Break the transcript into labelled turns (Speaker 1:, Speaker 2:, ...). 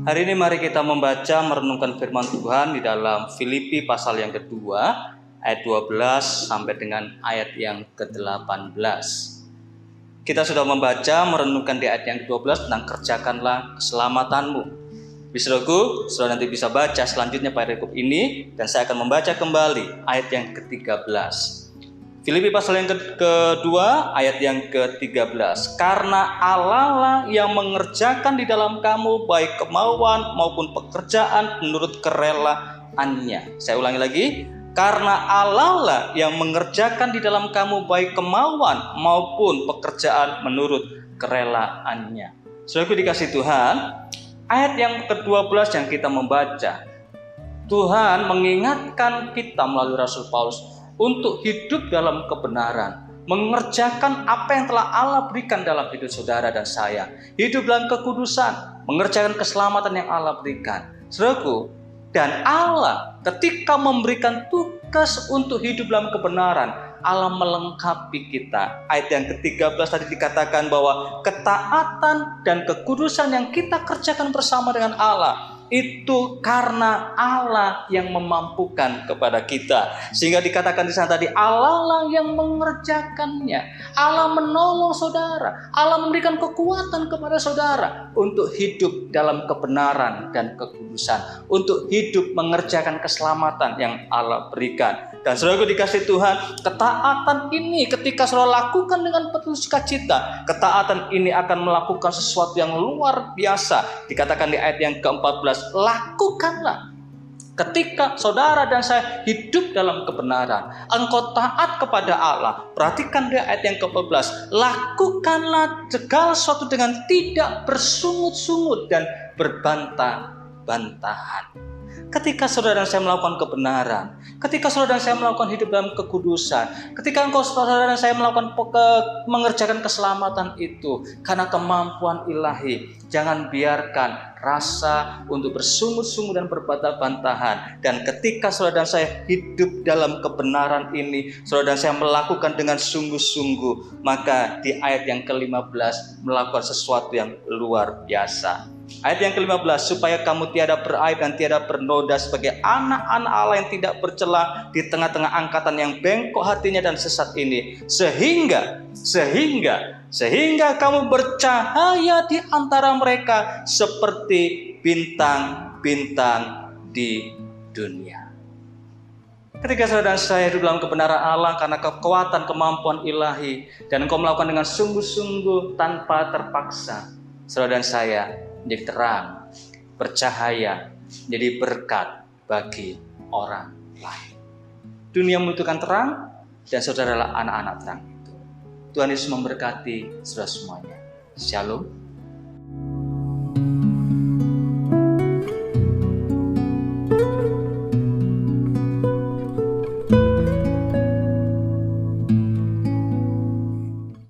Speaker 1: Hari ini mari kita membaca merenungkan firman Tuhan di dalam Filipi pasal yang kedua ayat 12 sampai dengan ayat yang ke-18. Kita sudah membaca merenungkan di ayat yang ke-12 tentang kerjakanlah keselamatanmu. Saudaraku, saudara nanti bisa baca selanjutnya perikop ini dan saya akan membaca kembali ayat yang ke-13. Filipi pasal yang kedua ayat yang ke-13. Karena Allah lah yang mengerjakan di dalam kamu baik kemauan maupun pekerjaan menurut kerelaannya. Saya ulangi lagi. Karena Allah lah yang mengerjakan di dalam kamu baik kemauan maupun pekerjaan menurut kerelaannya. Saudaraku dikasih Tuhan, ayat yang ke-12 yang kita membaca, Tuhan mengingatkan kita melalui Rasul Paulus untuk hidup dalam kebenaran, mengerjakan apa yang telah Allah berikan dalam hidup saudara dan saya, hidup dalam kekudusan, mengerjakan keselamatan yang Allah berikan. Saudaraku, dan Allah ketika memberikan tugas untuk hidup dalam kebenaran, Allah melengkapi kita. Ayat yang ke-13 tadi dikatakan bahwa ketaatan dan kekudusan yang kita kerjakan bersama dengan Allah itu karena Allah yang memampukan kepada kita. Sehingga dikatakan di sana tadi, Allah lah yang mengerjakannya. Allah menolong saudara. Allah memberikan kekuatan kepada saudara untuk hidup dalam kebenaran dan kekudusan, untuk hidup mengerjakan keselamatan yang Allah berikan. Dan saudara dikasih Tuhan, ketaatan ini ketika saudara lakukan dengan penuh sukacita, ketaatan ini akan melakukan sesuatu yang luar biasa. Dikatakan di ayat yang ke-14, lakukanlah. Ketika saudara dan saya hidup dalam kebenaran, engkau taat kepada Allah. Perhatikan di ayat yang ke-14, lakukanlah segala sesuatu dengan tidak bersungut-sungut dan berbantah-bantahan. Ketika saudara dan saya melakukan kebenaran, ketika saudara dan saya melakukan hidup dalam kekudusan, ketika saudara dan saya melakukan mengerjakan keselamatan itu karena kemampuan ilahi, jangan biarkan rasa untuk bersungut-sungut dan berbantah-bantahan. Dan ketika saudara dan saya hidup dalam kebenaran ini, saudara dan saya melakukan dengan sungguh-sungguh, maka di ayat yang ke-15 melakukan sesuatu yang luar biasa. Ayat yang ke-15, supaya kamu tiada beraib dan tiada bernoda sebagai anak-anak Allah yang tidak bercela di tengah-tengah angkatan yang bengkok hatinya dan sesat ini, sehingga kamu bercahaya di antara mereka seperti bintang-bintang di dunia. Ketika saudara dan saya hidup dalam kebenaran Allah karena kekuatan kemampuan ilahi dan engkau melakukan dengan sungguh-sungguh tanpa terpaksa, saudara dan saya menjadi terang, bercahaya, menjadi berkat bagi orang lain. Dunia membutuhkan terang dan saudara adalah anak-anak terang itu. Tuhan Yesus memberkati saudara semuanya. Shalom.